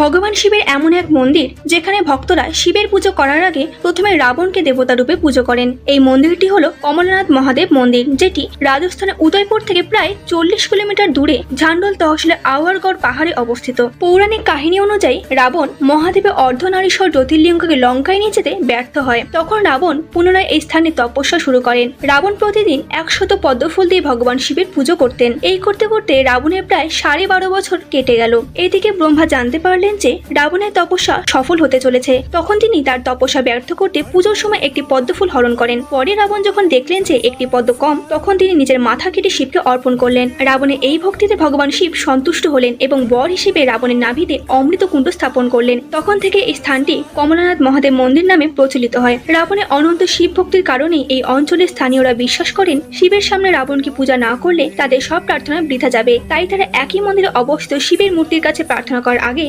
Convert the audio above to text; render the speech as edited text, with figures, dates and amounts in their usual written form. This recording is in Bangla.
ভগবান শিবের এমন এক মন্দির যেখানে ভক্তরা শিবের পুজো করার আগে প্রথমে রাবণকে দেবতা রূপে পুজো করেন। এই মন্দিরটি হলো কমলনাথ মহাদেব মন্দির, যেটি রাজস্থানের উদয়পুর থেকে প্রায় 40 কিলোমিটার দূরে ঝান্ডল তহসিলের আওয়ারগড় পাহাড়ে অবস্থিত। পৌরাণিক কাহিনী অনুযায়ী রাবণ মহাদেবের অর্ধনারীশ্বর জ্যোতির্লিঙ্গকে লঙ্কায় নিয়ে যেতে ব্যর্থ হয়। তখন রাবণ পুনরায় এই স্থানে তপস্যা শুরু করেন। রাবণ প্রতিদিন 100 পদ্মফুল দিয়ে ভগবান শিবের পুজো করতেন। এই করতে করতে রাবণের প্রায় 12.5 বছর কেটে গেল। এদিকে ব্রহ্মা জানতে পারলেন যে রাবণের তপস্যা সফল হতে চলেছে। তখন তিনি তার তপস্যা ব্যর্থ করতে পুজোর সময় একটি পদ্মফুল হরণ করেন। পরে রাবণ যখন দেখলেন যে একটি পদ্ম কম, তখন তিনি নিজের মাথা কেটে শিবকে অর্পণ করলেন। রাবণের এই ভক্তিতে ভগবান শিব সন্তুষ্ট হলেন এবং বর হিসেবে রাবণের নাভিতে অমৃত কুণ্ড স্থাপন করলেন। তখন থেকে এই স্থানটি কমলনাথ মহাদেব মন্দির নামে প্রচলিত হয়। রাবণের অনন্ত শিব ভক্তির কারণেই এই অঞ্চলের স্থানীয়রা বিশ্বাস করেন শিবের সামনে রাবণকে পূজা না করলে তাদের সব প্রার্থনা বৃথা যাবে। তাই তারা একই মন্দিরে অবস্থিত শিবের মূর্তির কাছে প্রার্থনা করার আগে